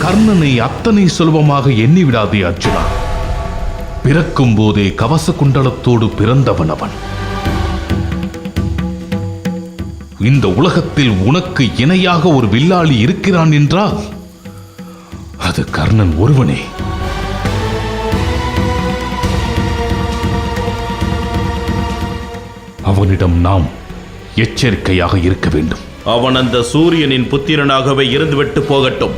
கர்ணனை அத்தனை சுலபமாக எண்ணிவிடாதே அர்ஜுனா. பிறக்கும் போதே கவச குண்டலத்தோடு பிறந்தவன் அவன். இந்த உலகத்தில் உனக்கு இணையாக ஒரு வில்லாளி இருக்கிறான் என்றால் அது கர்ணன் ஒருவனே. அவனிடம் நாம் எச்சரிக்கையாக இருக்க வேண்டும். அவன் அந்த சூரியனின் புத்திரனாகவே இருந்துவிட்டு போகட்டும்.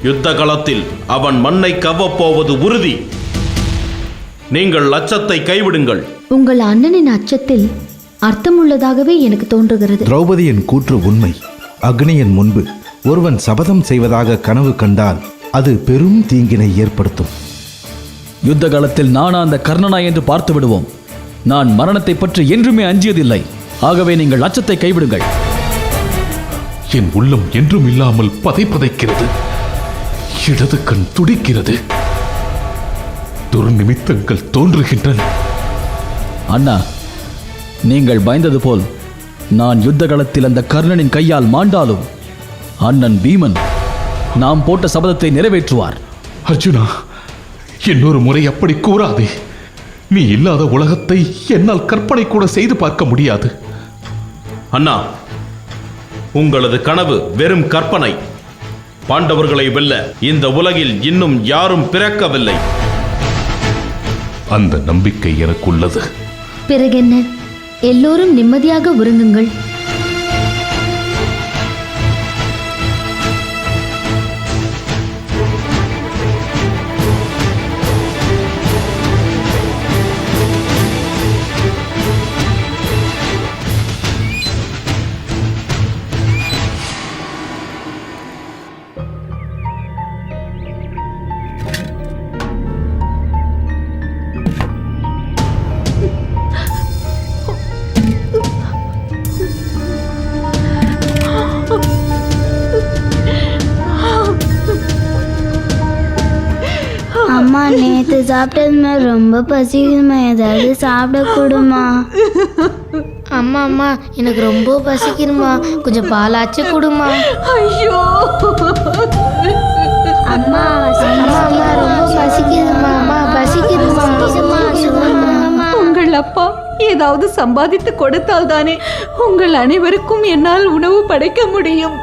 யுத்த களத்தில் அவன் மண்ணை கவ்வப்போவது உறுதி. நீங்கள் அச்சத்தை கைவிடுங்கள். உங்கள் அண்ணனின் அச்சத்தில் அர்த்தமுள்ளதாகவே எனக்கு தோன்றுகிறது. திரௌபதியின் கூற்று உண்மை. அக்னியின் முன்பு ஒருவன் சபதம் செய்வதாக கனவு கண்டால் அது பெரும் தீங்கினை ஏற்படுத்தும். யுத்த காலத்தில் நானா அந்த கர்ணனா என்று பார்த்து விடுவோம். நான் மரணத்தை பற்றி என்றுமே அஞ்சியதில்லை. ஆகவே நீங்கள் அச்சத்தை கைவிடுங்கள். என் உள்ளம் என்றும் இல்லாமல் பதைக்கிறது. இடது கண் துடிக்கிறது. துர்நிமித்தங்கள் தோன்றுகின்றன. அண்ணா, நீங்கள் பயந்தது போல் நான் யுத்த காலத்தில் அந்த கர்ணனின் கையால் மாண்டாலும் அண்ணன் பீமன் நாம் போட்ட சபதத்தை நிறைவேற்றுவார். அர்ஜுனா, இன்னொரு முறை அப்படி கூறாதே. நீ இல்லாத உலகத்தை என்னால் கற்பனை கூட செய்து பார்க்க முடியாது. அண்ணா, உங்களது கனவு வெறும் கற்பனை. பாண்டவர்களை வெல்ல இந்த உலகில் இன்னும் யாரும் பிறக்கவில்லை. அந்த நம்பிக்கை எனக்குள்ளது. பிறகென்ன, எல்லோரும் நிம்மதியாக உறங்குங்கள். அம்மா, நேற்று சாப்பிட்டதுமே ரொம்ப பசிக்குதுமா, ஏதாவது சாப்பிட கொடுமா. அம்மா அம்மா, எனக்கு ரொம்ப பசிக்குதுமா, கொஞ்சம் பாலாச்சு கொடுமா. ஐயோ அம்மா அம்மா அம்மா, ரொம்ப பசிக்குதுமா, அம்மா பசிக்குதுமா. உங்கள் அப்பா ஏதாவது சம்பாதித்து கொடுத்தால் தானே உங்கள் அனைவருக்கும் என்னால் உணவு படைக்க முடியும்.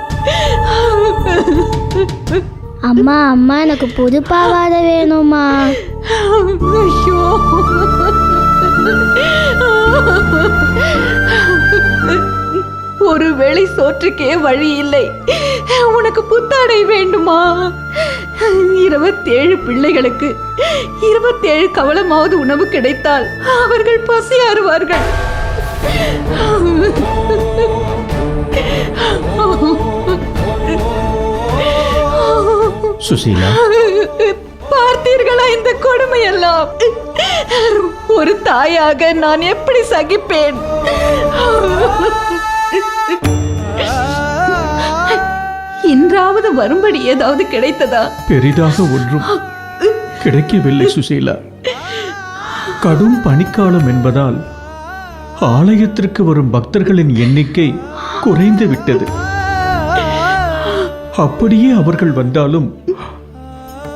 அம்மா அம்மா, எனக்கு புது பாவாடை வேணுமா. ஐயோ, ஒரு வேளை சோற்றுக்கே வழி இல்லை, உனக்கு புத்தாடை வேண்டுமா? 27 பிள்ளைகளுக்கு 27 கவளமாவது உணவு கிடைத்தால் அவர்கள் பசியாறுவார்கள். சுசீலா, பார்த்தீர்களா இந்த கொடுமையெல்லாம்? ஒரு தாயாக நான் எப்படி சகிப்பேன்? இன்றாவது வரும்படி ஏதாவது கிடைத்ததா? பெரிதாக ஒன்றும் கிடைக்கவில்லை சுசீலா. கடும் பனிக்காலம் என்பதால் ஆலயத்திற்கு வரும் பக்தர்களின் எண்ணிக்கை குறைந்து விட்டது. அப்படியே அவர்கள் வந்தாலும்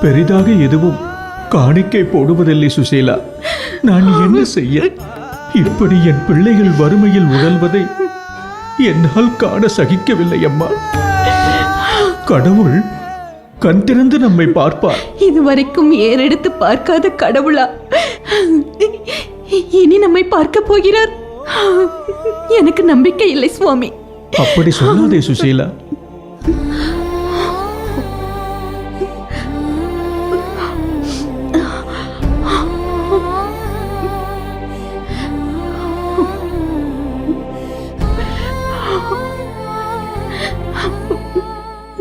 பெரிதாக எதுவும் காணிக்கை போடுவதில்லை சுசீலா. நான் என்ன செய்ய? இப்படி என் பிள்ளைகள் வறுமையில் உழல்வதை என்னால் காண சகிக்கவில்லை அம்மா. கடவுள் கண் திறந்து நம்மை பார்ப்பார். இதுவரைக்கும் ஏறெடுத்து பார்க்காத கடவுளா இனி நம்மை பார்க்க போகிறார்? எனக்கு நம்பிக்கை இல்லை சுவாமி. அப்படி சொல்லாதே சுசீலா.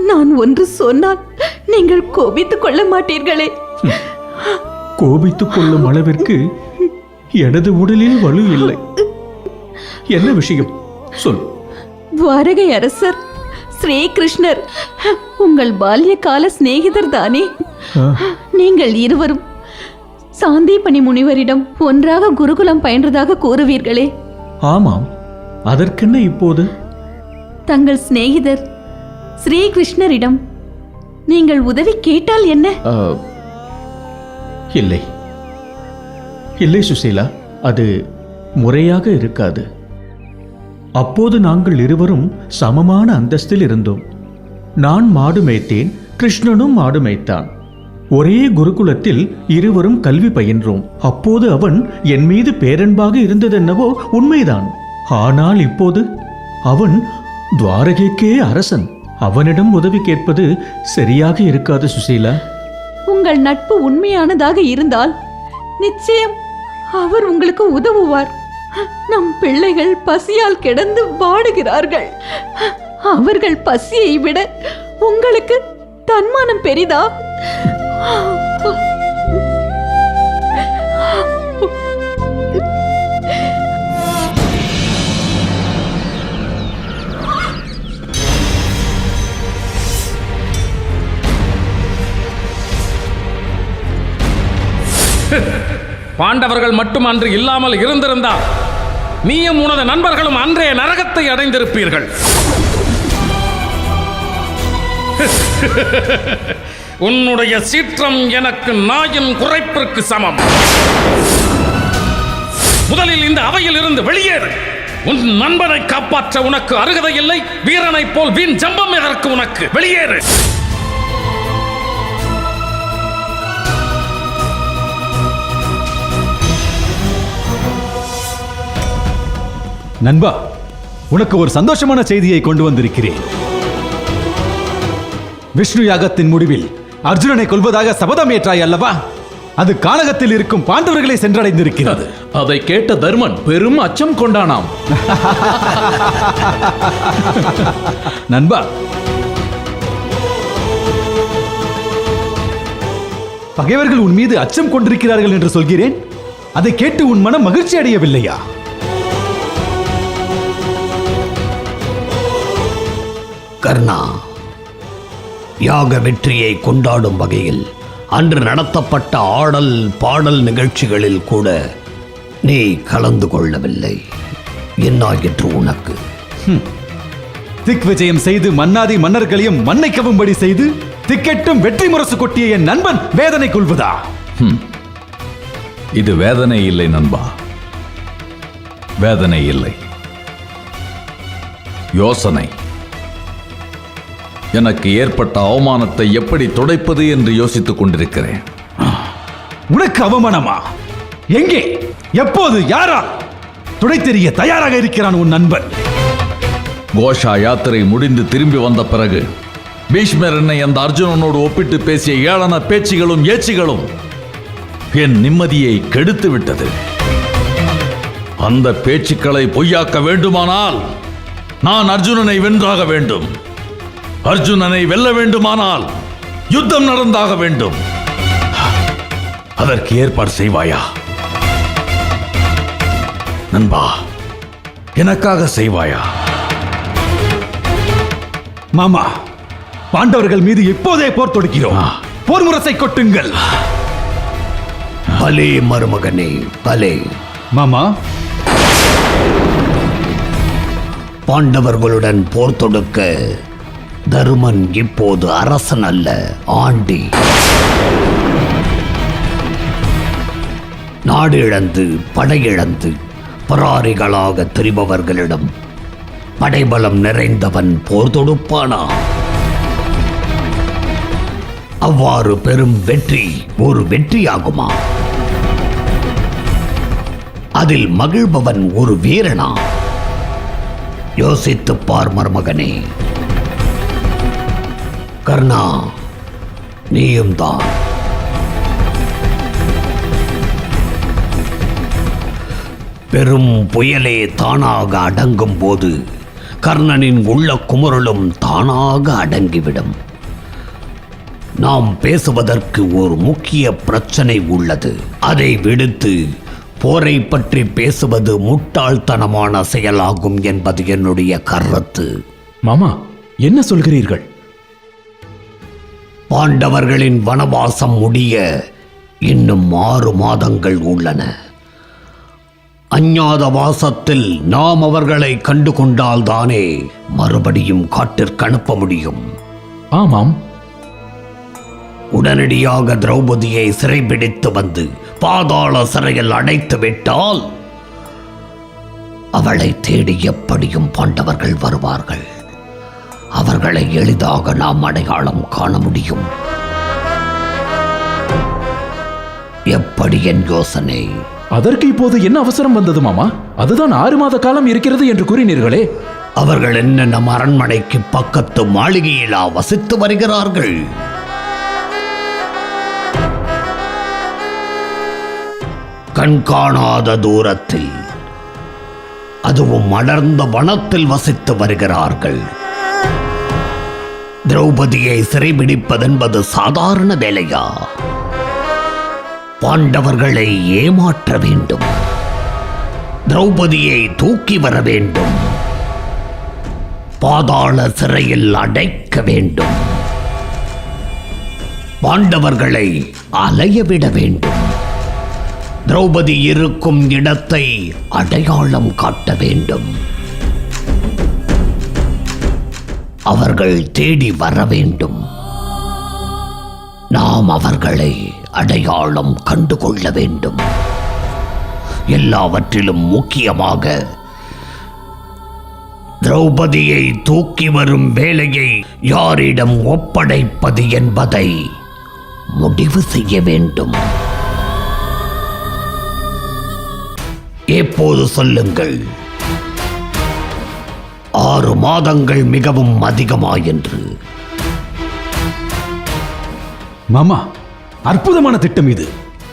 நான் ஒன்று சொன்னால் நீங்கள் கோபித்துக் கொள்ள மாட்டீர்களே. கோபித்துக் கொள்ளும் அளவிற்கு எனது உடலில் வலு இல்லை. என்ன விஷயம் சொல். துவாரகை அரசர் ஸ்ரீகிருஷ்ணர் உங்கள் பால்ய கால சிநேகிதர் தானே? நீங்கள் இருவரும் சாந்தீபனி முனிவரிடம் ஒன்றாக குருகுலம் பயின்றதாக கூறுவீர்களே? ஆமாம், அதற்கென்ன இப்போது? தங்கள் சிநேகிதர் ஸ்ரீகிருஷ்ணரிடம் நீங்கள் உதவி கேட்டால் என்ன? இல்லை இல்லை சுசீலா, அது முறையாக இருக்காது. அப்போது நாங்கள் இருவரும் சமமான அந்தஸ்தில் இருந்தோம். நான் மாடு மேய்த்தேன், கிருஷ்ணனும் மாடு மேய்த்தான். ஒரே குருகுலத்தில் இருவரும் கல்வி பயின்றோம். அப்போது அவன் என் மீது பேரன்பாக இருந்ததென்னவோ உண்மைதான். ஆனால் இப்போது அவன் துவாரகைக்கே அரசன். அவனிடம் உதவி கேட்பது சரியாக இருக்காது சுசீலா. உங்கள் நட்பு உண்மையானதாக இருந்தால் நிச்சயம் அவர் உங்களுக்கு உதவுவார். நம் பிள்ளைகள் பசியால் கிடந்து வாடுகிறார்கள். அவர்கள் பசியை விட உங்களுக்கு தன்மானம் பெரிதா? பாண்டவர்கள் மட்டும் அன்று இல்லாமல் இருந்திருந்தால் நீயும் உனது நண்பர்களும் அன்றைய நரகத்தை அடைந்திருப்பீர்கள். உன்னுடைய சீற்றம் எனக்கு நாயின் குறைப்பிற்கு சமம். முதலில் இந்த அவையில் இருந்து வெளியேறு. உன் நண்பனை காப்பாற்ற உனக்கு அருகதை இல்லை. வீரனை போல் வீண் ஜம்பம் எதற்கு உனக்கு? வெளியேறு. நண்பா, உனக்கு ஒரு சந்தோஷமான செய்தியை கொண்டு வந்திருக்கிறேன். விஷ்ணு யாகத்தின் முடிவில் அர்ஜுனனை கொல்வதாக சபதம் ஏற்றாய் அல்லவா? அது கானகத்தில் இருக்கும் பாண்டவர்களை சென்றடைந்திருக்கிறது. அதை கேட்ட தர்மன் பெரும் அச்சம் கொண்டானாம். நண்பா, பகைவர்கள் உன் மீது அச்சம் கொண்டிருக்கிறார்கள் என்று சொல்கிறேன். அதை கேட்டு உன் மனம் மகிழ்ச்சி அடையவில்லையா? கர்ணா, யாக வெற்றியை கொண்டாடும் வகையில் அன்று நடத்தப்பட்ட ஆடல் பாடல் நிகழ்ச்சிகளில் கூட நீ கலந்து கொள்ளவில்லை. என்னாயிற்று உனக்கு? திக் விஜயம் செய்து மன்னாதி மன்னர்களையும் மன்னைக்கவும்படி செய்து திக்கெட்டும் வெற்றி முரசு கொட்டிய என் நண்பன் வேதனை கொள்வதா? இது வேதனை இல்லை நண்பா, வேதனை இல்லை, யோசனை. எனக்கு ஏற்பட்ட அவமானத்தை எப்படி துடைப்பது என்று யோசித்துக் கொண்டிருக்கிறேன். உனக்கு அவமானமா? எங்கே, எப்போது, யாரால்? துடைத்தெறிய தயாராக இருக்கிறான் உன் நண்பன். கோஷா யாத்திரை முடிந்து திரும்பி வந்த பிறகு பீஷ்மர் என்னை அந்த அர்ஜுனனோடு ஒப்பிட்டு பேசிய ஏளன பேச்சுகளும் ஏச்சுகளும் என் நிம்மதியை கெடுத்து விட்டது. அந்த பேச்சுக்களை பொய்யாக்க வேண்டுமானால் நான் அர்ஜுனனை வென்றாக வேண்டும். அர்ஜுனனை வெல்ல வேண்டுமானால் யுத்தம் நடந்தாக வேண்டும். அதற்கு ஏற்பாடு செய்வாயா நண்பா? எனக்காக செய்வாயா? மாமா, பாண்டவர்கள் மீது இப்போதே போர் தொடுக்கிறோம். போர் முரசை கொட்டுங்கள். பலே மருமகனே, பலே. மாமா, பாண்டவர்களுடன் போர் தொடுக்க தருமன் இப்போது அரசன் அல்ல, ஆண்டி. நாடு இழந்து படையிழந்து பராரிகளாக திரிபவர்களிடம் படைபலம் நிறைந்தவன் போர் தொடுப்பானா? அவ்வாறு பெரும் வெற்றி ஒரு வெற்றியாகுமா? அதில் மகிழ்பவன் ஒரு வீரனா? யோசித்துப் பார் மருமகனே. கர்ணா, நீயும் தான். பெரும் புயலே தானாக அடங்கும் போது கர்ணனின் உள்ள குமுறலும் தானாக அடங்கிவிடும். நாம் பேசுவதற்கு ஒரு முக்கிய பிரச்சனை உள்ளது. அதை விடுத்து போரை பற்றி பேசுவது முட்டாள்தனமான செயலாகும் என்பது என்னுடைய கருத்து. மாமா, என்ன சொல்கிறீர்கள்? பாண்டவர்களின் வனவாசம் முடிய இன்னும் 6 மாதங்கள் உள்ளன. அஞ்ஞாத வாசத்தில் நாம் அவர்களை கண்டு கொண்டால்தானே மறுபடியும் காட்டிற்கு அனுப்ப முடியும். ஆமாம், உடனடியாக திரௌபதியை சிறைபிடித்து வந்து பாதாள சிறையில் அடைத்து விட்டால் அவளை தேடி எப்படியும் பாண்டவர்கள் வருவார்கள். அவர்களை எளிதாக நாம் அடையாளம் காண முடியும். எப்படி என் யோசனை? அதற்கு இப்போது என்ன அவசரம் வந்தது மாமா? அதுதான் 6 மாத காலம் இருக்கிறது என்று கூறினீர்களே. அவர்கள் என்ன நம் அரண்மனைக்கு பக்கத்து மாளிகையிலா வசித்து வருகிறார்கள்? கண்காணாத தூரத்தில், அதுவும் அடர்ந்த வனத்தில் வசித்து வருகிறார்கள். திரௌபதியை சிறைபிடிப்பதென்பது சாதாரண வேலையா? பாண்டவர்களை ஏமாற்ற வேண்டும். திரௌபதியை தூக்கி வர வேண்டும். பாதாள சிறையில் அடைக்க வேண்டும். பாண்டவர்களை அலையவிட வேண்டும். திரௌபதி இருக்கும் இடத்தை அடையாளம் காட்ட வேண்டும். அவர்கள் தேடி வர வேண்டும். நாம் அவர்களை அடையாளம் கண்டுகொள்ள வேண்டும். எல்லாவற்றிலும் முக்கியமாக திரௌபதியை தூக்கி வரும் வேலையை யாரிடம் ஒப்படைப்பது என்பதை முடிவு செய்ய வேண்டும். எப்போது சொல்லுங்கள். 6 மாதங்கள் மிகவும் அதிகமாயென்று. மாமா, அற்புதமான திட்டம் இது.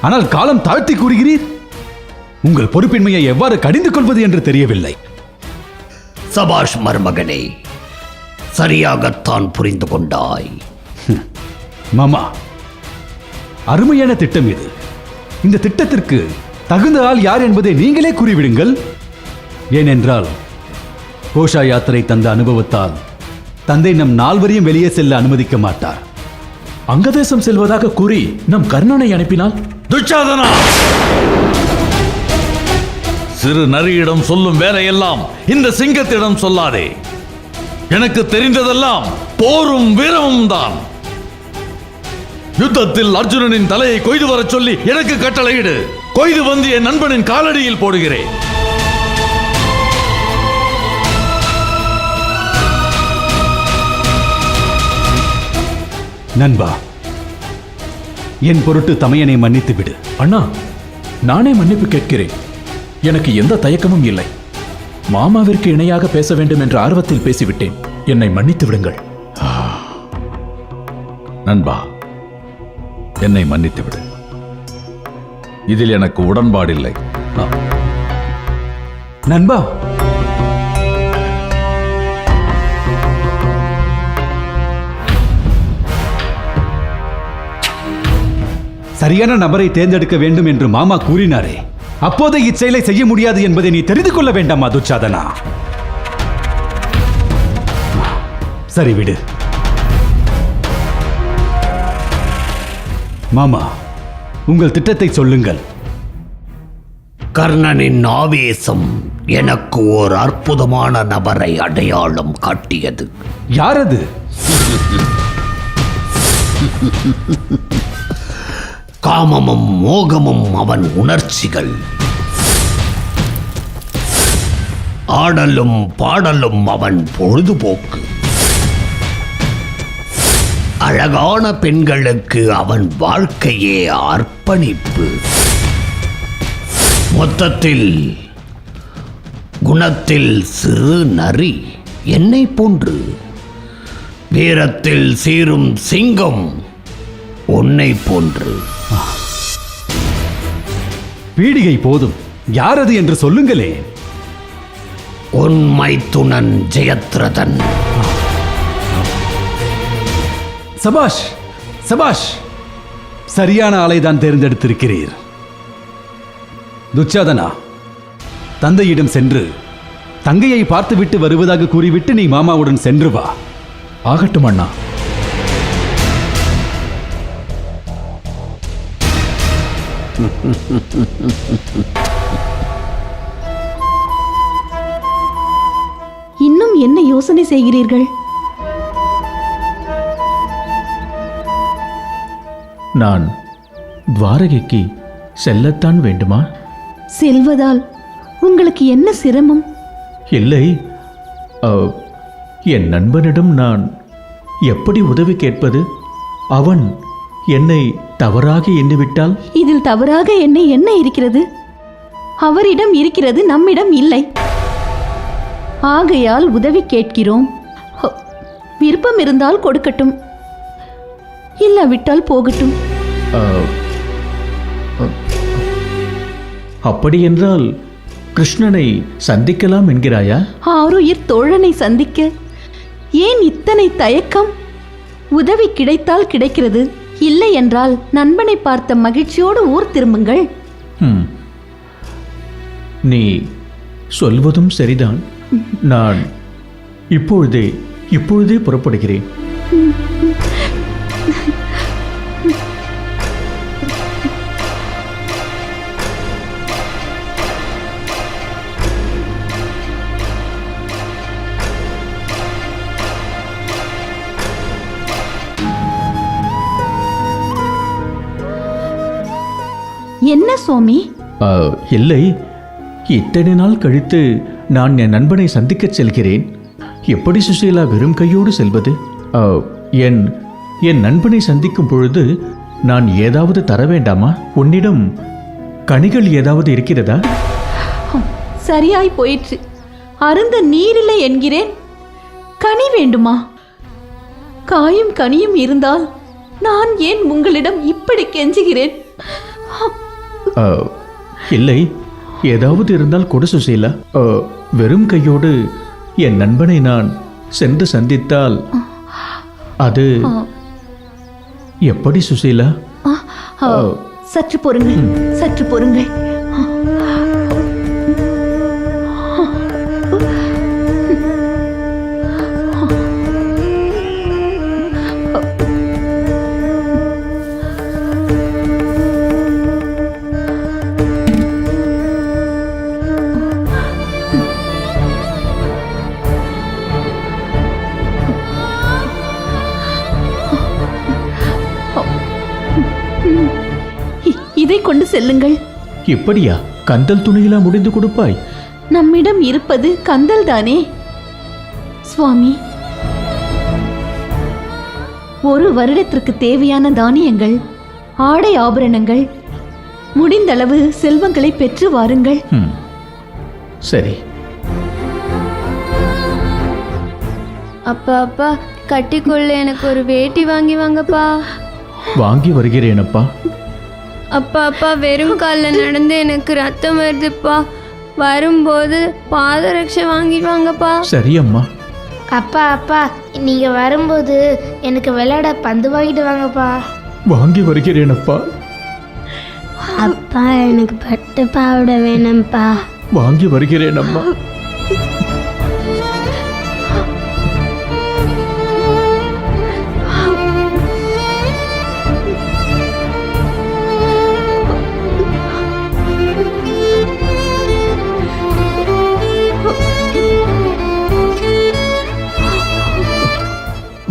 ஆனால் காலம் தாழ்த்தி கூறுகிறீர். உங்கள் பொறுப்பின்மையை எவ்வாறு கடிந்து கொள்வது என்று தெரியவில்லை. சபாஷ் மருமகனே, சரியாகத்தான் புரிந்து கொண்டாய். மாமா, அருமையான திட்டம் இது. இந்த திட்டத்திற்கு தகுந்த ஆள் யார் என்பதை நீங்களே கூறிவிடுங்கள். ஏனென்றால் கோஷா யாத்திரை தந்த அனுபவத்தால் தந்தை நம் 4 வரையும் வெளியே செல்ல அனுமதிக்க மாட்டார். அங்கதேசம் செல்வதாக கூறி நம் கர்ணனை அனுப்பினால்? துச்சாதனா, சிறு நரியிடம் சொல்லும் வேலையெல்லாம் இந்த சிங்கத்திடம் சொல்லாதே. எனக்கு தெரிந்ததெல்லாம் போரும் வீரமும் தான். யுத்தத்தில் அர்ஜுனனின் தலையை கொய்து வரச் சொல்லி எனக்கு கட்டளையிடு. கொய்து வந்து என் நண்பனின் காலடியில் போடுகிறேன். நண்பா, என் பொருட்டு தமையனை மன்னித்து விடு. அண்ணா, நானே மன்னிப்பு கேட்கிறேன். எனக்கு எந்த தயக்கமும் இல்லை. மாமாவிற்கு இணையாக பேச வேண்டும் என்ற ஆர்வத்தில் பேசிவிட்டேன். என்னை மன்னித்து விடுங்கள். நண்பா, என்னை மன்னித்து விடு. இதில் எனக்கு உடன்பாடில்லை. நண்பா, சரியான நபரை தேர்ந்தெடுக்க வேண்டும் என்று மாமா கூறினாரே, அப்போதே இச்செயலை செய்ய முடியாது என்பதை நீ தெரிந்து கொள்ள வேண்டாமா துச்சாதனா? சரி விடு. மாமா, உங்கள் திட்டத்தை சொல்லுங்கள். கர்ணனின் ஆவேசம் எனக்கு ஓர் அற்புதமான நபரை அடையாளம் காட்டியது. யார் அது? காமமும் மோகமும் அவன் உணர்ச்சிகள். ஆடலும் பாடலும் அவன் பொழுதுபோக்கு. அழகான பெண்களுக்கு அவன் வாழ்க்கையே அர்ப்பணிப்பு. மொத்தத்தில் குணத்தில் சிறு நரி, என்னை போன்று. வீரத்தில் சீரும் சிங்கம், உன்னை போன்று. பீடிகை போதும். யார் அது என்று சொல்லுங்களே. உண்மை துணன் ஜெயத்ரதன். சபாஷ், சபாஷ். சரியான ஆளை தான் தேர்ந்தெடுத்திருக்கிறீர். துச்சாதனா, தந்தையிடம் சென்று தங்கையை பார்த்துவிட்டு வருவதாக கூறிவிட்டு நீ மாமாவுடன் சென்று வா. ஆகட்டும் அண்ணா. இன்னும் என்ன யோசனை செய்கிறீர்கள்? நான் துவாரகைக்கு செல்லத்தான் வேண்டுமா? செல்வதால் உங்களுக்கு என்ன சிரமம்? இல்லை, என் நண்பனிடம் நான் எப்படி உதவி கேட்பது? அவன் என்னை தவறாக எண்ணிவிட்டால்? இதில் தவறாக என்ன இருக்கிறது? அவரிடம் இருக்கிறது, நம்மிடம் இல்லை. ஆகையால் உதவி கேட்கிறோம். விருப்பம் இருந்தால் கொடுக்கட்டும், இல்லாவிட்டால் போகட்டும். அப்படியென்றால் கிருஷ்ணனை சந்திக்கலாம் என்கிறாயா? ஆருயிர் தோழனை சந்திக்க ஏன் இத்தனை தயக்கம்? உதவி கிடைத்தால் கிடைக்கிறது, இல்லை என்றால் நண்பனை பார்த்த மகிழ்ச்சியோடு ஊர் திரும்புங்கள். நீ சொல்வதும் சரிதான். நான் இப்பொழுதே புறப்படுகிறேன். என்ன சுவாமி? இல்லை, இத்தனை நாள் கழித்து நான் என் நண்பனை சந்திக்கச் செல்கிறேன். எப்படி சுசீலா வெறும் கையோடு செல்வது? என் நண்பனை சந்திக்கும் பொழுது நான் ஏதாவது தர வேண்டாமா? உன்னிடம் கனிகள் ஏதாவது இருக்கிறதா? சரியாய் போயிற்று. அருந்த நீரில்லை என்கிறேன், கனி வேண்டுமா? காயும் கனியும் இருந்தால் நான் ஏன் உங்களிடம் இப்படி கெஞ்சுகிறேன்? இல்லை, ஏதாவது இருந்தால் கொடு சுசீலா. வெறும் கையோடு என் நண்பனை நான் சென்று சந்தித்தால் அது எப்படி சுசீலா? சற்று பொறுங்கள், சற்று பொறுங்கள். இதை கொண்டு செல்லுங்கள். இப்படியா? கந்தல் துணியிலா முடிந்து கொடுப்பாய்? நம்மிடம் இருப்பது கந்தல் தானே சுவாமி. ஒரு வருடத்திற்கு தேவையான தானியங்கள், ஆடை ஆபரணங்கள், முடிந்தளவு செல்வங்களை பெற்று வாருங்கள். சரி. அப்பா அப்பா, கட்டிக்கொள்ள எனக்கு ஒரு வேட்டி வாங்கி வாங்கப்பா. வாங்கி வருகிறேனப்பா. அப்பா அப்பா, வெறும் காலில் நடந்து எனக்கு ரத்தம் வருதுப்பா. வரும்போது பாதரட்சை வாங்கிட்டு வாங்கப்பா. சரி அம்மா. அப்பா அப்பா, நீங்க வரும்போது எனக்கு விளையாட பந்து வாங்கிட்டு வாங்கப்பா. வாங்கி வருகிறேனப்பா. அப்பா, எனக்கு பட்டு பாவாடை வேணும்ப்பா. வாங்கி வருகிறேன் அம்மா.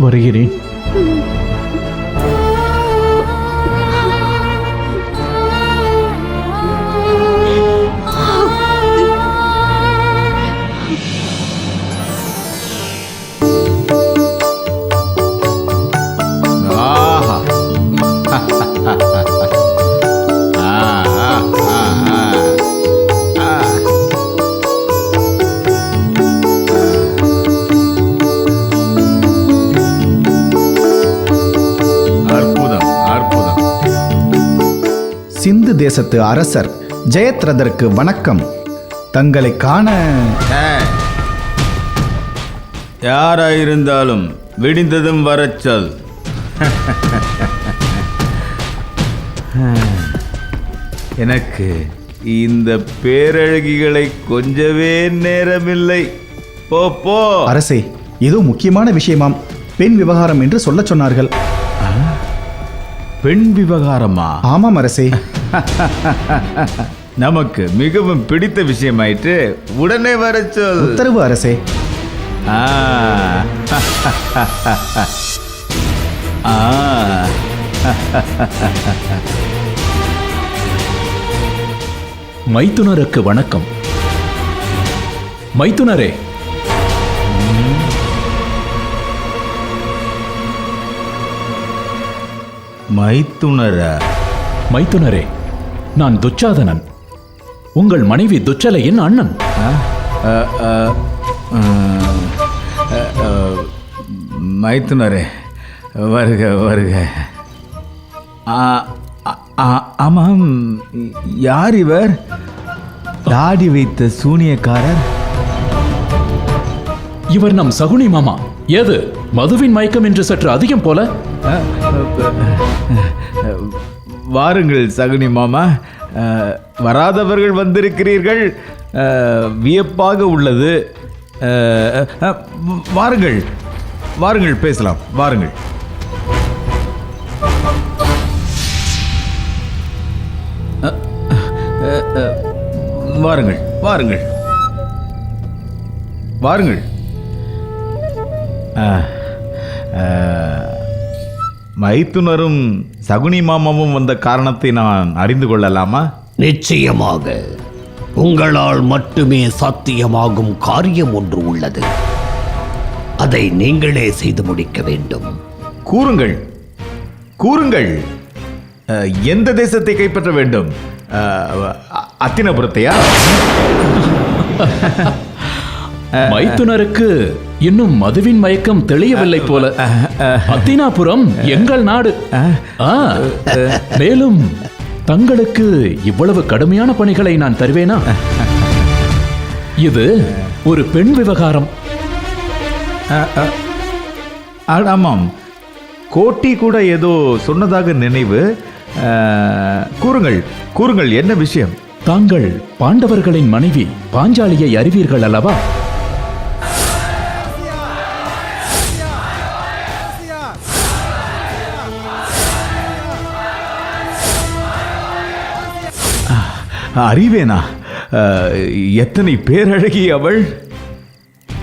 வருகிறேன். சிந்து தேசத்து அரசர் ஜெயத்ரதருக்கு வணக்கம். தங்களை காண யாராயிருந்தாலும் விடிந்ததும் வரச்சொல். எனக்கு இந்த பேரழகிகளை கொஞ்சவே நேரமில்லை. போ போ. அரசே, ஏதோ முக்கியமான விஷயமாம். பெண் விவகாரம் என்று சொல்ல சொன்னார்கள். பெண் விவகாரமா? ஆமாம் அரசே. நமக்கு மிகவும் பிடித்த விஷயமாயிற்று. உடனே வர சொல். உத்தரவு அரசே. மைத்துனருக்கு வணக்கம். மைத்துனரே, மைத்துனரே, நான் துச்சாதனன், உங்கள் மனைவி துச்சலையின் அண்ணன். மைத்துனரே, வருக வருக. ஆமாம், யார் இவர்? தாடி வைத்த சூனியக்காரர். இவர் நம் சகுனி மாமா. ஏது மதுவின் மயக்கம் என்று சற்று அதிகம் போல? வாருங்கள் சகுனி மாமா, வராதவர்கள் வந்திருக்கிறீர்கள், வியப்பாக உள்ளது. வாருங்கள் வாருங்கள், பேசலாம், வாருங்கள். வாருங்கள் வாருங்கள் வாருங்கள். மைத்துனரும் சகுனி மாமாவும் வந்த காரணத்தை நான் அறிந்து கொள்ளலாமா? நிச்சயமாக. உங்களால் மட்டுமே சாத்தியமாகும் காரியம் ஒன்று உள்ளது. அதை நீங்களே செய்து முடிக்க வேண்டும். கூறுங்கள் கூறுங்கள். எந்த தேசத்தை கைப்பற்ற வேண்டும்? அத்தினபுரத்தையா? மைத்துனருக்கு இன்னும் மதுவின் மயக்கம் தெளியவில்லை போல. அத்தினாபுரம் எங்கள் நாடு. மேலும் தங்களுக்கு இவ்வளவு கடுமையான பணிகளை நான் தருவேனா? இது ஒரு பெண் விவகாரம். ஆமாம், கோட்டி கூட ஏதோ சொன்னதாக நினைவு. கூறுங்கள் கூறுங்கள், என்ன விஷயம்? தாங்கள் பாண்டவர்களின் மனைவி பாஞ்சாலியை அறிவீர்கள் அல்லவா? அறிவேனா? எத்தனை பேரழகி அவள்!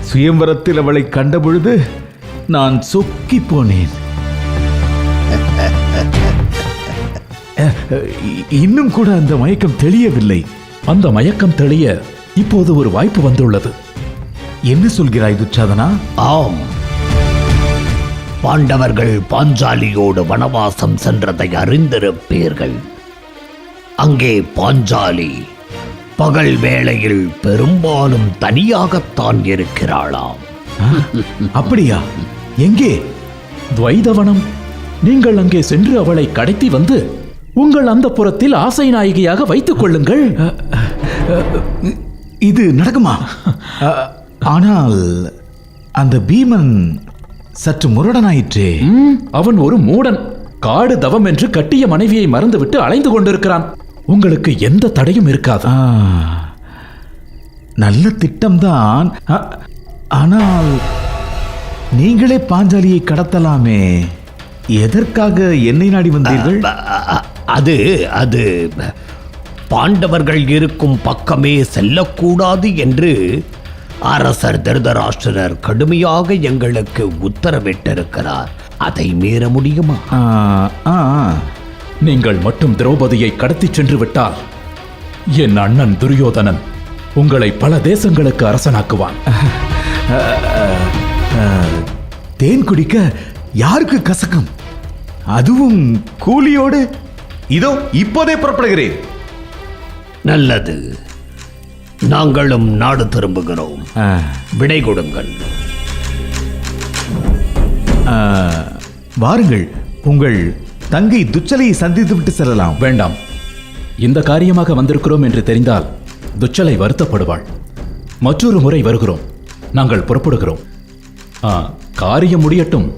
சுயம்பரத்தில் அவளை கண்டபொழுது நான் சொக்கி போனேன். இன்னும் கூட அந்த மயக்கம் தெளியவில்லை. அந்த மயக்கம் தெளிய இப்போது ஒரு வாய்ப்பு வந்துள்ளது. என்ன சொல்கிறாய் துச்சாதனா? ஆம், பாண்டவர்கள் பாஞ்சாலியோடு வனவாசம் சென்றதை அறிந்திருப்பீர்கள். அங்கே பாஞ்சாலி பகல் வேளையில் பெரும்பாலும் தனியாகத்தான் இருக்கிறாளாம். அப்படியா? எங்கே? துவைதவனம். நீங்கள் அங்கே சென்று அவளை கடத்தி வந்து உங்கள் அந்த புறத்தில் ஆசை நாயகியாக வைத்துக் கொள்ளுங்கள். இது நடக்குமா? ஆனால் அந்த பீமன் சற்று முரடனாயிற்றே. அவன் ஒரு மூடன். காடு தவம் என்று கட்டிய மனைவியை மறந்துவிட்டு அலைந்து கொண்டிருக்கிறான். உங்களுக்கு எந்த தடையும் இருக்காது. நல்ல திட்டம்தான். ஆனால் நீங்களே பாஞ்சாலியை கடத்தலாமே. எதற்காக என்னை நாடி வந்தீர்கள்? அது அது பாண்டவர்கள் இருக்கும் பக்கமே செல்லக்கூடாது என்று அரசர் திருதராஷ்டிரர் கடுமையாக எங்களுக்கு உத்தரவிட்டிருக்கிறார். அதை மீற முடியுமா? நீங்கள் மட்டும் திரௌபதியை கடத்தி சென்று விட்டால் என் அண்ணன் துரியோதனன் உங்களை பல தேசங்களுக்கு அரசனாக்குவான். தேன் குடிக்க யாருக்கு கசக்கும்? அதுவும் கூலியோடு. இதோ இப்போதே புறப்படுகிறேன். நல்லது, நாங்களும் நாடு திரும்புகிறோம். விடை கொடுங்கள். வாருங்கள், உங்கள் தங்கை துச்சலையை சந்தித்து விட்டு செல்லலாம். வேண்டாம். இந்த காரியமாக வந்திருக்கிறோம் என்று தெரிந்தால் துச்சலை வருத்தப்படுவாள். மற்றொரு முறை வருகிறோம். நாங்கள் புறப்படுகிறோம். காரியம் முடியட்டும்.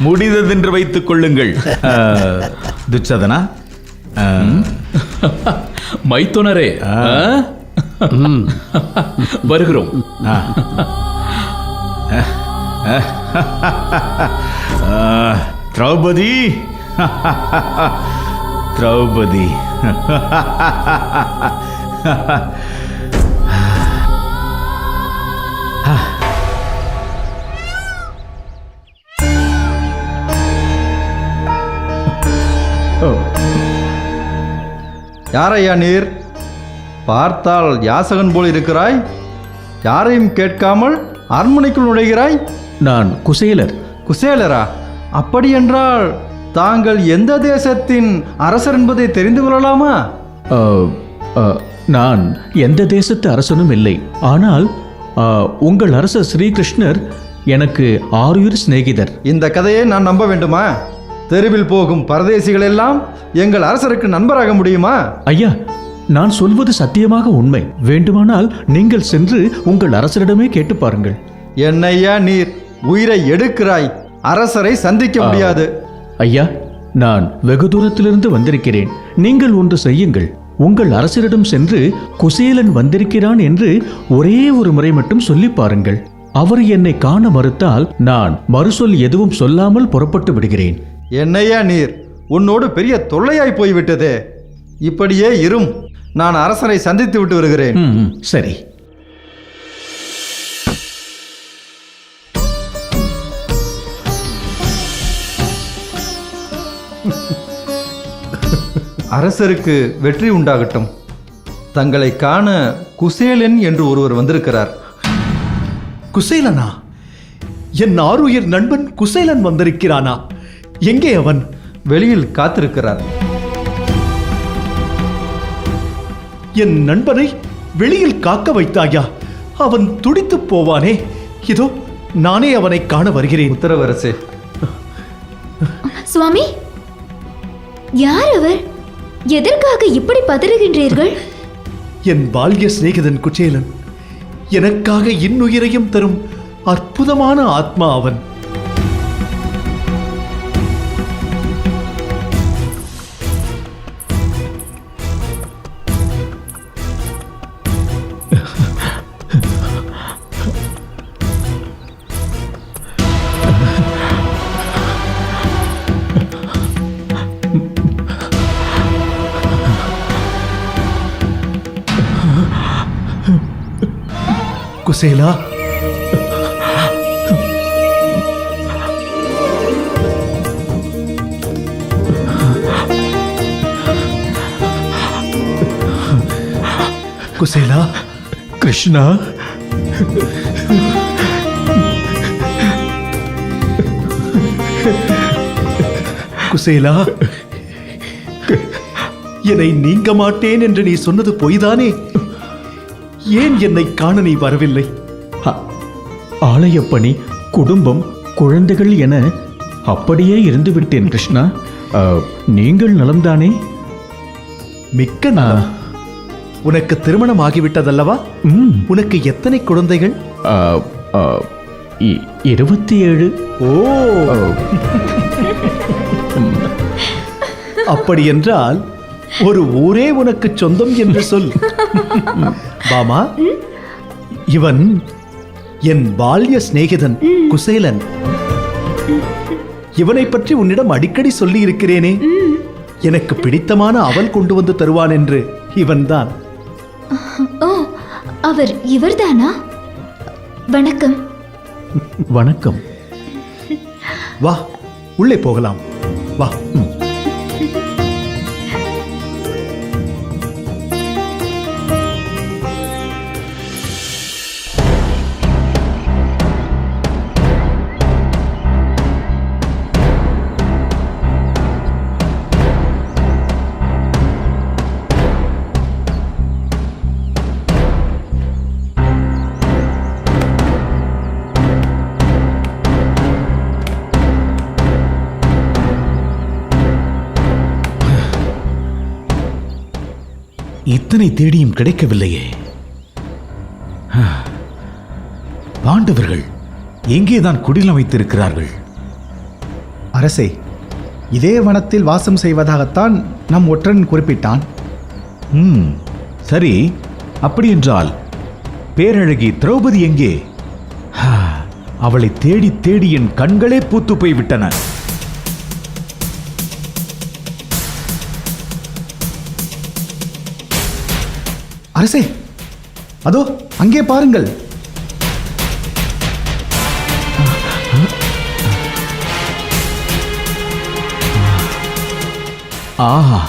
முடிந்ததென்று வைத்துக் கொள்ளுங்கள். துச்சதனா, மைத்துனரே, வருகிறோம். திரௌபதி, திரௌபதி. யாரையா நீர்? பார்த்தால் யாசகன் போல் இருக்கிறாய். யாரையும் கேட்காமல் அரண்மனைக்குள் நுழைகிறாய். நான் குசேலர். குசேலரா? அப்படியென்றால் தாங்கள் எந்த தேசத்தின் அரசர் என்பதை தெரிந்து கொள்ளலாமா? நான் எந்த தேசத்து அரசனும் இல்லை. ஆனால் உங்கள் அரசர் ஸ்ரீகிருஷ்ணர் எனக்கு ஆருயிர் சிநேகிதர். இந்த கதையை நான் நம்ப வேண்டுமா? தெருவில் போகும் பரதேசிகள் எல்லாம் எங்கள் அரசருக்கு நண்பராக முடியுமா? ஐயா, நான் சொல்வது சத்தியமாக உண்மை. வேண்டுமானால் நீங்கள் சென்று உங்கள் அரசரிடமே கேட்டு பாருங்கள். என்னையா நீர் உயிரை எடுக்கிறாய்? அரசரை சந்திக்க முடியாது. ஐயா, நான் வெகு தூரத்திலிருந்து வந்திருக்கிறேன். நீங்கள் ஒன்று செய்யுங்கள். உங்கள் அரசரிடம் சென்று குசேலன் வந்திருக்கிறான் என்று ஒரே ஒரு முறை மட்டும் சொல்லி பாருங்கள். அவர் என்னை காண மறுத்தால் நான் மறுசொல் எதுவும் சொல்லாமல் புறப்பட்டு விடுகிறேன். என்னையா நீர், உன்னோடு பெரிய தொல்லையாய் போய்விட்டதே. இப்படியே இரும், நான் அரசரை சந்தித்து விட்டு வருகிறேன். சரி. அரசருக்கு வெற்றி உண்டாகட்டும். தங்களை காண குசேலன் என்று ஒருவர் வந்திருக்கிறார். குசேலனா? என் ஆருயிர் நண்பன் குசேலன் வந்திருக்கிறானா? எங்கே அவன்? வெளியில் காத்திருக்கிறார். என் நண்பனை வெளியில் காக்க வைத்தாயா? அவன் துடித்து போவானே. இதோ நானே அவனை காண வருகிறேன். உத்தரவரசே. சுவாமி, யார் அவர்? எதற்காக இப்படி பதறுகின்றீர்கள்? என் பால்ய சிநேகிதன் குச்சேலன். எனக்காக இன்னுயிரையும் தரும் அற்புதமான ஆத்மா அவன். குசேலா, குசேலா. கிருஷ்ணா, குசேலா, என்னை நீங்க மாட்டேன் என்று நீ சொன்னது பொய்தானே? ஏன் என்னை காண நீ வரவில்லை? ஆலயப்பணி, குடும்பம், குழந்தைகள் என அப்படியே இருந்து விட்டேன் கிருஷ்ணா. நீங்கள் நலம்தானே? மிக்க நலம். உனக்கு திருமணம் ஆகிவிட்டதல்லவா? உனக்கு எத்தனை குழந்தைகள்? 27. ஓ, அப்படி என்றால் ஒரு ஊரே உனக்கு சொந்தம் என்று சொல். பாமா, இவன் என் பால்ய சிநேகிதன் குசேலன். இவனை பற்றி உன்னிடம் அடிக்கடி சொல்லி இருக்கிறேனே. எனக்கு பிடித்தமான அவல் கொண்டு வந்து தருவான் என்று. இவன்தான். ஓ, அவர் இவர்தானா? வணக்கம். வணக்கம். வா, உள்ளே போகலாம். வா. இத்தனை தேடியும் கிடைக்கவில்லையே. பாண்டவர்கள் எங்கேதான் குடிலம் வைத்திருக்கிறார்கள்? அரசே, இதே வனத்தில் வாசம் செய்வதாகத்தான் நம் ஒற்றன் குறிப்பிட்டான். சரி, அப்படியென்றால் பேரழகி திரௌபதி எங்கே? அவளை தேடி தேடி என் கண்களே பூத்து போய்விட்டன. அரசே, அதோ அங்கே பாருங்கள். ஆஹா,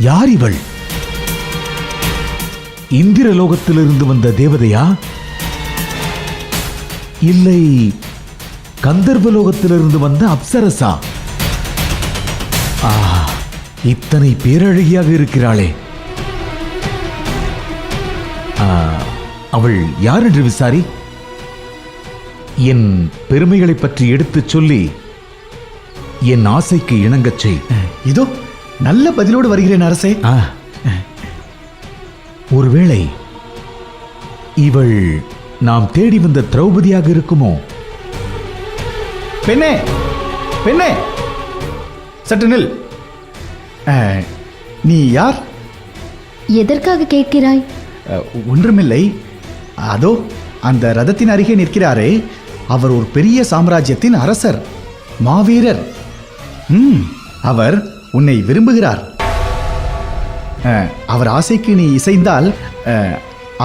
யார் இவள்? இந்திரலோகத்திலிருந்து வந்த தேவதையா, இல்லை கந்தர்வலோகத்திலிருந்து வந்த அப்சரசா? ஆஹா, இத்தனை பேரழகியாக இருக்கிறாளே. அவள் யார் என்று விசாரி. என் பெருமைகளை பற்றி எடுத்துச் சொல்லி என் ஆசைக்கு இணங்கச் செய். இதோ நல்ல பதிலோடு வருகிறேன் அரசே. ஒருவேளை இவள் நாம் தேடி வந்த திரௌபதியாக இருக்குமோ? பெண்ணே, பெண்ணே, சற்று நில். நீ யார்? எதற்காக கேட்கிறாய்? ஒன்றுமில்லை. அதோ அந்த ரதத்தின் அருகே நிற்கிறாரே, அவர் ஒரு பெரிய சாம்ராஜ்யத்தின் அரசர், மாவீரர். அவர் உன்னை விரும்புகிறார். அவர் ஆசைக்கு நீ இசைந்தால்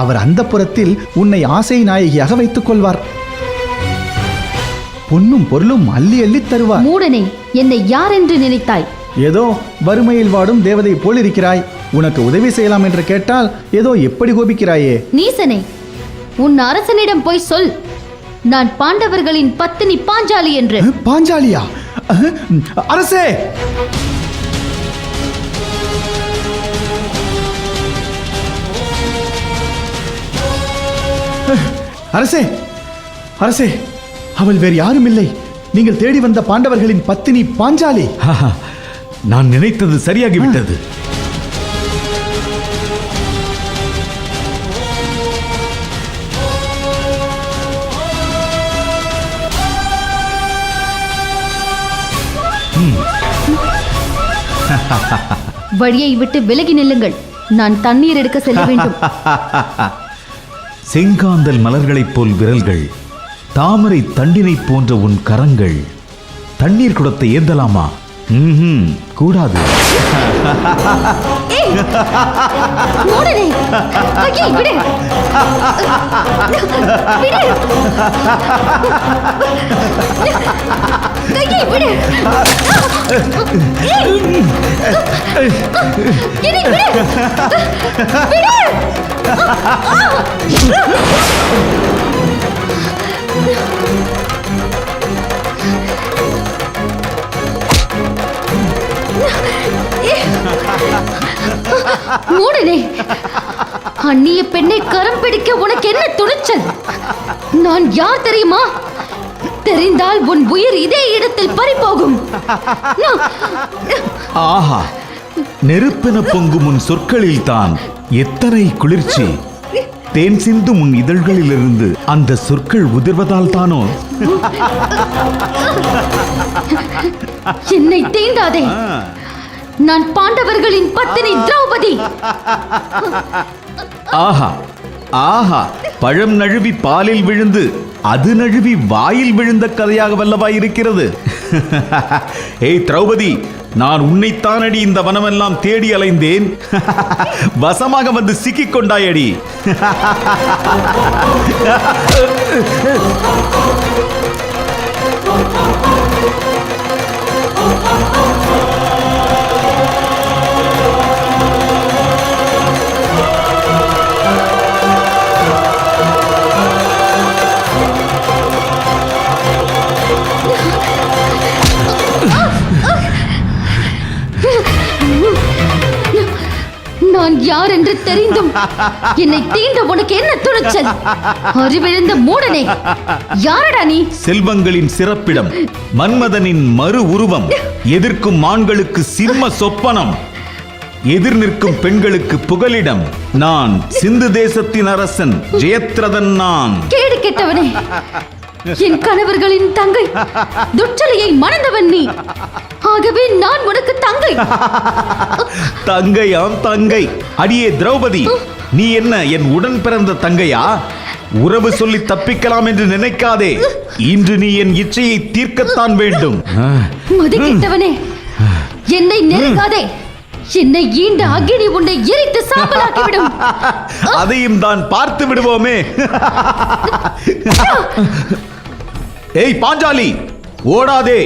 அவர் அந்த புறத்தில் உன்னை ஆசை நாயகியாக வைத்துக் கொள்வார். பொன்னும் பொருளும் அள்ளி அள்ளி தருவார். மூடனே, என்னை யார் என்று நினைத்தாய்? ஏதோ வறுமையில் வாடும் தேவதை போல் இருக்கிறாய். உனக்கு உதவி செய்யலாம் என்று கேட்டால் ஏதோ எப்படி கோபிக்கிறாயே. நீசனே, உன் அரசனிடம் போய் சொல், நான் பாண்டவர்களின் பத்தினி பாஞ்சாலி என்று. பாஞ்சாலியா? அரசே! அரசே, அரசே, அவள் வேறு யாரும் இல்லை. நீங்கள் தேடி வந்த பாண்டவர்களின் பத்தினி பாஞ்சாலி. நான் நினைத்தது சரியாகிவிட்டது. வழியை விட்டு விலகி நில்லுங்கள், நான் தண்ணீர் எடுக்க செல்ல வேண்டும். செங்காந்தல் மலர்களைப் போல் விரல்கள், தாமரை தண்டினை போன்ற உன் கரங்கள் தண்ணீர் குடத்தை ஏந்தலாமா? கூடாது. மூடனே, கையை விடு. கையை விடு. என்னை விடு. விடு. மூடனே, அந்நிய பெண்ணை கரம் பிடிக்க உனக்கு என்ன துணிச்சல்? நான் யார் தெரியுமா? தெரிந்தால் உன் உயிர் இதே இடத்தில் பறிபோகும். ஆஹா, நெருப்பென பொங்கும் உன் சொற்களில் தான் எத்தனை குளிர்ச்சி. தேன் சிந்தும் உன் இதழ்களிலிருந்து அந்த சொற்கள் உதிர்வதால் தானோ? என்னை தீண்டாதே. நான் பாண்டவர்களின் பத்தினி திரௌபதி. ஆஹா, ஆஹா, பழம் நழுவி பாலில் விழுந்து அது நழுவி வாயில் விழுந்த கதையாக வல்லவா இருக்கிறது. ஏய் திரௌபதி, நான் உன்னைத்தானடி இந்த வனமெல்லாம் தேடி அலைந்தேன். வசமாக வந்து சிக்கிக் கொண்டாயடி. நான் யார் என்று தெரிந்தும் என்னை தீண்ட உனக்கு என்ன துணிச்சல்? அறிவிழந்த மூடனே, யாரடா நீ? செல்வங்களின் சிறப்பிடம், மன்மதனின் மறு உருவம், எதிர்க்கும் ஆண்களுக்கு சிம்ம சொப்பனம், எதிர் நிற்கும் பெண்களுக்கு புகலிடம். நான் சிந்து தேசத்தின் அரசன் ஜெயத்ரதன். நான் கேடு கெட்டவனே, என் கணவர்களின் தங்கை துச்சலையை மணந்தவன் நீ. ஆகவே நான் உனக்கு தங்கை. தங்கையாம் தங்கை. அடியே திரௌபதி, நீ என்ன என் உடன் பிறந்த தங்கையா? உறவு சொல்லி தப்பிக்கலாம் என்று நினைக்காதே. இன்று நீ என் இச்சையை தீர்க்கத்தான் வேண்டும். மதி கெட்டவனே, என்னை நெருங்காதே. என்னை ஈண்ட அக்கினி உன்னை எரித்து சாம்பலாக்கிவிடும். அதையும் தான் பார்த்து விடுவோமே. ஏய் பாஞ்சாலி, ஓடாதே.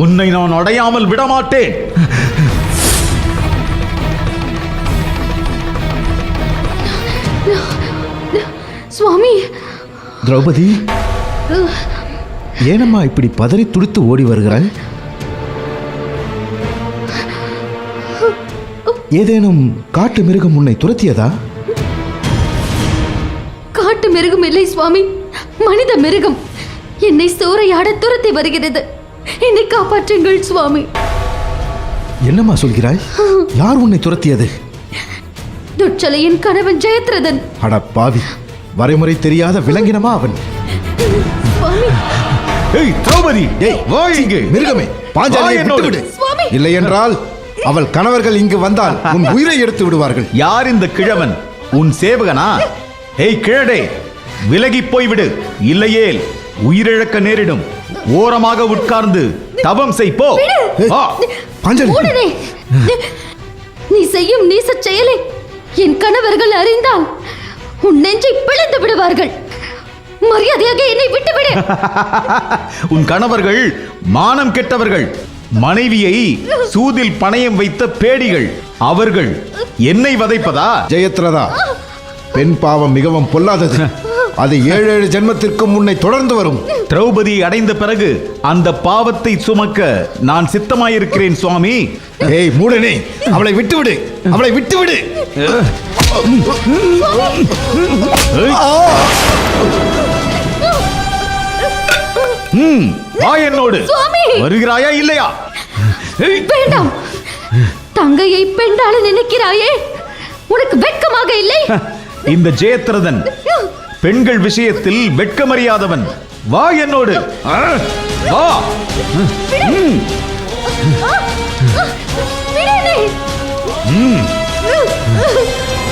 உன்னை நான் அடையாமல் விடமாட்டேன். சுவாமி, திரௌபதி, ஏனம்மா இப்படி பதறி துடித்து ஓடி வருகிறாய்? ஏதேனும் காட்டு மிருகம் உன்னை துரத்தியதா? காட்டு மிருகம் இல்லை சுவாமி, மனித மிருகம் என்னை சூறையாட துரத்தி வருகிறது. என்னை காப்பாற்றுங்கள் சுவாமி. என்னம்மா சொல்கிறாய்? யார் உன்னை துரத்தியது? துச்சலையின் கணவன் ஜெயத்ரதன். அட பாவி, வரைமுறை தெரியாத விலங்கினமா அவன்? சுவாமி, ஏய் திரௌபதி, ஏய் வா இங்கே. மிருகமே, பாஞ்சாலியை விட்டுவிடு. சுவாமி, இல்லை என்றால் அவள் கணவர்கள் இங்கு வந்தால் உன் உயிரை எடுத்து விடுவார்கள். யார் இந்த கிழவன்? உன் சேவகனா? ஏய் கிழடே, விலகி போய்விடு, இல்லையேல் உயிரிழக்க நேரிடும். ஓரமாக உட்கார்ந்து தவம் செய் போ. வா. உடனே நீ செய்யும் நீச செயலை என் கணவர்கள் அறிந்தால் உன் நெஞ்சை பிளந்து விடுவார்கள். மரியாதையாக என்னை விட்டுவிடு. உன் கணவர்கள் மானம் கெட்டவர்கள், மனைவியை சூதில் பணயம் வைத்த பேடிகள். அவர்கள் என்னை வதைப்பதா? ஜெயத்ரதா, பெண் பாவம் மிகவும் பொல்லாதது. அது 7 ஜென்மத்திற்கு முன்னை தொடர்ந்து வரும். திரௌபதி அடைந்த பிறகு அந்த பாவத்தை சுமக்க நான் சித்தமாயிருக்கிறேன் சுவாமி. ஏய் மூடனே, அவளை விட்டுவிடு, அவளை விட்டுவிடு. வா என்னோடு. வருகிறாயா இல்லையா? வேண்டாம். தங்கையை பெண்டால நினைக்கிறாயே, உனக்கு வெட்கமாக இல்லை? இந்த ஜெயத்ரதன் பெண்கள் விஷயத்தில் வெட்கமறியாதவன். வா என்னோடு. வா.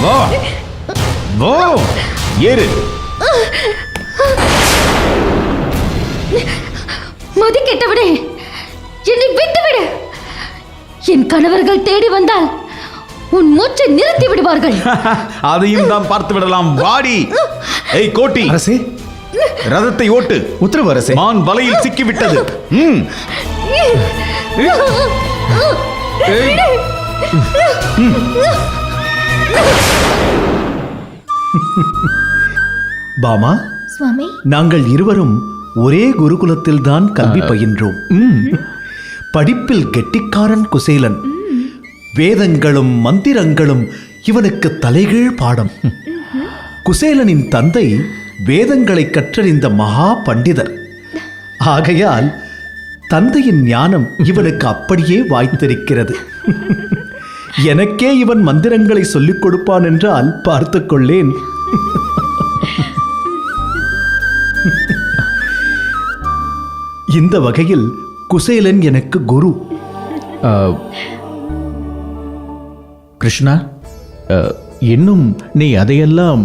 வா. வா. ஏறு. மதி கெட்டவனே, என்னை விட்டுவிடு. என் கணவர்கள் தேடி வந்தால் உன் மூச்சை நிறுத்தி விடுவார்கள். அதையும் தான் பார்த்து விடலாம். வாடி. ஏய் கோட்டி, அரசே, ரதத்தை ஓட்டு. உத்தரவு அரசே. மான் வலையில் சிக்கிவிட்டது. பாமா, சுவாமி, நாங்கள் இருவரும் ஒரே குருகுலத்தில் தான் கல்வி பயின்றோம். படிப்பில் கெட்டிக்காரன் குசேலன். வேதங்களும் மந்திரங்களும் இவனுக்கு தலைகீழ் பாடம். குசேலனின் தந்தை வேதங்களை கற்றறிந்த மகா பண்டிதர். ஆகையால் தந்தையின் ஞானம் இவனுக்கு அப்படியே வாய்த்திருக்கிறது. எனக்கே இவன் மந்திரங்களை சொல்லிக் கொடுப்பான் என்றால் பார்த்துக் கொள்ளேன். இந்த வகையில் குசேலன் எனக்கு குரு. கிருஷ்ணா, இன்னும் நீ அதையெல்லாம்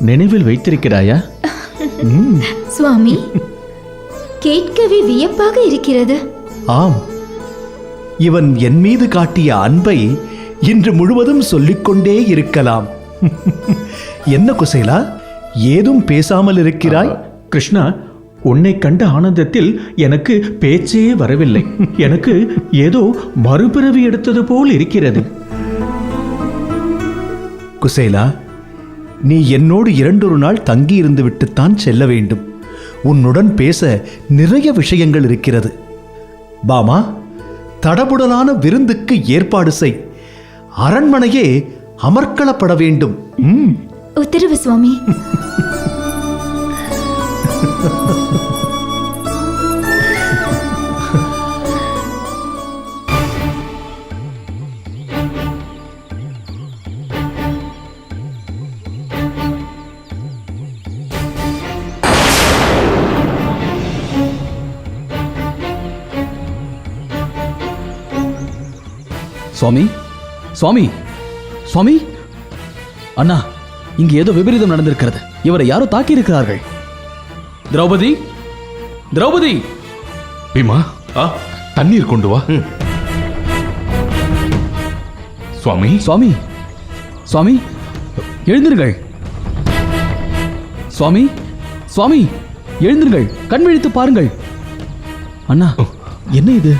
நினைவில் வைத்திருக்கிறாயா? சுவாமி, கேட்கவே வியப்பாக இருக்கிறது. ஆம், இவன் என் மீது காட்டிய அன்பை இன்று முழுவதும் சொல்லிக்கொண்டே இருக்கலாம். என்ன குசேலா, ஏதும் பேசாமல் இருக்கிறாய்? கிருஷ்ணா, உன்னை கண்ட ஆனந்தத்தில் எனக்கு பேச்சே வரவில்லை. எனக்கு ஏதோ மறுபிறவி எடுத்தது போல் இருக்கிறது. குசேலா, நீ என்னோடு 2 நாள் தங்கி இருந்து விட்டுத்தான் செல்ல வேண்டும். உன்னுடன் பேச நிறைய விஷயங்கள் இருக்கிறது. பாமா, தடபுடலான விருந்துக்கு ஏற்பாடு செய். அரண்மனையே அமர்க்களப்பட வேண்டும். உத்தரவு சுவாமி. சுவாமி, சுவாமி, சுவாமி, அண்ணா, இங்கு ஏதோ விபரீதம் நடந்திருக்கிறது. இவரை யாரோ தாக்கி இருக்கிறார்கள். திரௌபதி, திரௌபதி. பீமா, தண்ணீர் கொண்டு வா. சுவாமி, சுவாமி, சுவாமி, எழுந்திருங்கள். சுவாமி, சுவாமி, எழுந்திருங்கள். கண் விழித்து பாருங்கள். அண்ணா, என்ன இது?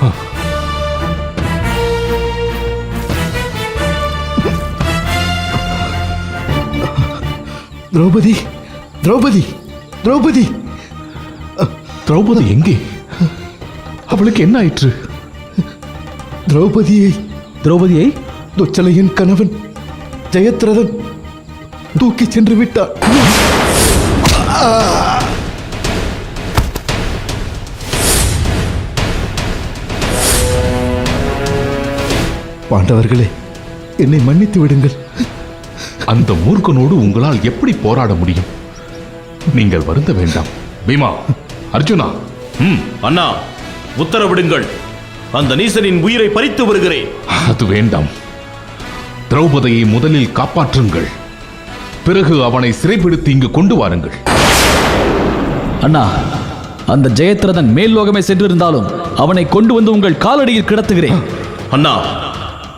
திரௌபதி திரௌபதி திரௌபதி திரௌபதி எங்கே? அவளுக்கு என்ன ஆயிற்று? திரௌபதியை துச்சலையின் கணவன் ஜெயத்ரதன் தூக்கி சென்று விட்டார். பாண்டவர்களே, என்னை மன்னித்து விடுங்கள். அந்த மூர்க்கனோடு உங்களால் எப்படி போராட முடியும்? நீங்கள் வருந்த வேண்டாம். பீமா, அர்ஜுனா. அண்ணா, உத்தரவிடுங்கள். அந்த நீசனின் உயிரை பறித்து வருகிறேன். அது வேண்டாம். திரௌபதியை முதலில் காப்பாற்றுங்கள். பிறகு அவனை சிறைப்பிடித்து இங்கு கொண்டு வாருங்கள். அண்ணா, அந்த ஜெயத்ரதன் மேல் லோகமே சென்றிருந்தாலும் அவனை கொண்டு வந்து உங்கள் காலடியில் கிடத்துகிறேன். அண்ணா,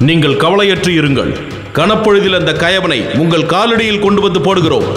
நீங்கள் கவலையற்று இருங்கள். கனப்பொழுதில் அந்த கயவனை உங்கள் காலடியில் கொண்டு வந்து போடுகிறோம்.